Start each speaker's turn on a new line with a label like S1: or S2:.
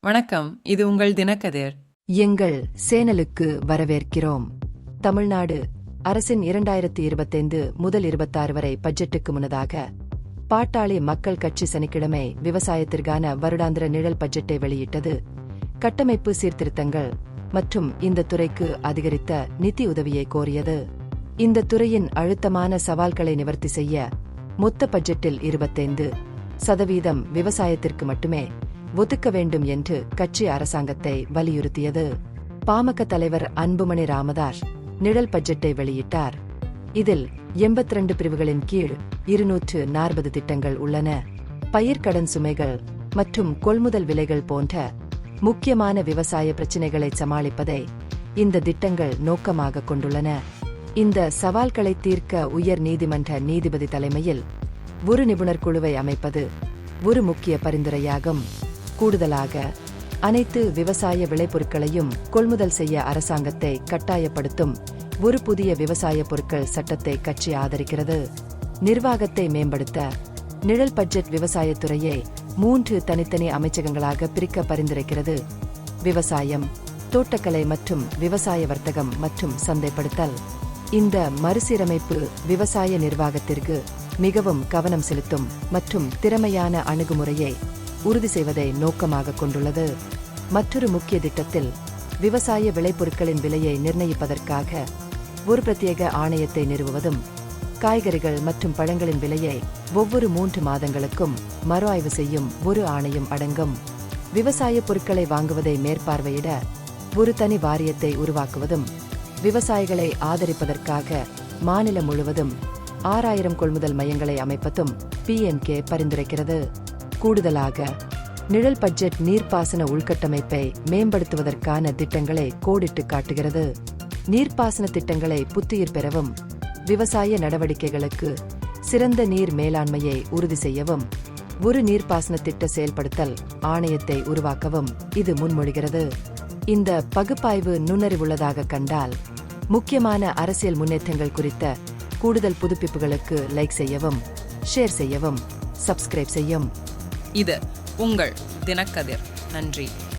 S1: வணக்கம், இது உங்கள் தினக்கதிர்.
S2: எங்கள் சேனலுக்கு வரவேற்கிறோம். தமிழ்நாடு அரசின் 2025 முதல் 26 வரை பட்ஜெட்டுக்கு முன்னதாக பாட்டாளி மக்கள் கட்சி சனிக்கிழமை விவசாயத்திற்கான வருடாந்திர நிழல் பட்ஜெட்டை வெளியிட்டது. கட்டமைப்பு சீர்திருத்தங்கள் மற்றும் இந்த துறைக்கு அதிகரித்த நிதி உதவியை கோரியது. இந்த துறையின் அழுத்தமான சவால்களை நிவர்த்தி செய்ய மொத்த பட்ஜெட்டில் 25% விவசாயத்திற்கு மட்டுமே ஒதுக்க வேண்டும் என்று கட்சி அரசாங்கத்தை வலியுறுத்தியது. பாமக தலைவர் அன்புமணி ராமதாஸ் நிழல் பட்ஜெட்டை வெளியிட்டார். இதில் 82 பிரிவுகளின் கீழ் 240 திட்டங்கள் உள்ளன. பயிர்க்கடன் சுமைகள் மற்றும் கொள்முதல் விலைகள் போன்ற முக்கியமான விவசாய பிரச்சினைகளை சமாளிப்பதை இந்த திட்டங்கள் நோக்கமாக கொண்டுள்ளன. இந்த சவால்களை தீர்க்க உயர் நீதிமன்ற நீதிபதி தலைமையில் ஒரு நிபுணர் குழுவை அமைப்பது ஒரு முக்கிய பரிந்துரையாகும். கூடுதலாக அனைத்து விவசாய விளைபொருட்களையும் கொள்முதல் செய்ய அரசாங்கத்தை கட்டாயப்படுத்தும் ஒரு புதிய விவசாய பொருட்கள் சட்டத்தை கட்சி ஆதரிக்கிறது. நிர்வாகத்தை மேம்படுத்த நிழல் பட்ஜெட் விவசாயத்துறையை 3 தனித்தனி அமைச்சகங்களாக பிரிக்க பரிந்துரைக்கிறது. விவசாயம், தோட்டக்கலை மற்றும் விவசாய வர்த்தகம் மற்றும் சந்தைப்படுத்தல். இந்த மறுசீரமைப்பு விவசாய நிர்வாகத்திற்கு மிகவும் கவனம் செலுத்தும் மற்றும் திறமையான அணுகுமுறையை உறுதி செய்வதை நோக்கமாக கொண்டுள்ளது. மற்றொரு முக்கிய திட்டத்தில் விவசாய விளைபொருட்களின் விலையை நிர்ணயிப்பதற்காக ஒரு பிரத்யேக ஆணையத்தை நிறுவுவதும், காய்கறிகள் மற்றும் பழங்களின் விலையை ஒவ்வொரு 3 மாதங்களுக்கும் மறு ஆய்வு செய்யும் ஒரு ஆணையம் அடங்கும். விவசாய பொருட்களை வாங்குவதை மேற்பார்வையிட ஒரு தனி வாரியத்தை உருவாக்குவதும், விவசாயிகளை ஆதரிப்பதற்காக மாநிலம் முழுவதும் 6000 கொள்முதல் மையங்களை அமைப்பதும் PNK பரிந்துரைக்கிறது. கூடுதலாக நிழல் பட்ஜெட் நீர்ப்பாசன உள்கட்டமைப்பை மேம்படுத்துவதற்கான திட்டங்களை கோடிட்டு காட்டுகிறது. நீர்ப்பாசன திட்டங்களை புத்துயிர் பெறவும், விவசாய நடவடிக்கைகளுக்கு சிறந்த நீர் மேலாண்மையை உறுதி செய்யவும் ஒரு நீர்ப்பாசன திட்ட செயல்படுத்தல் ஆணையத்தை உருவாக்கவும் இது முன்மொழிகிறது. இந்த பகுப்பாய்வு நுண்ணறிவுள்ளதாக கண்டால் முக்கியமான அரசியல் முன்னேற்றங்கள் குறித்த கூடுதல் புதுப்பிப்புகளுக்கு லைக் செய்யவும், ஷேர் செய்யவும், சப்ஸ்கிரைப் செய்யும்.
S1: இது உங்கள் தினக்கதிர். நன்றி.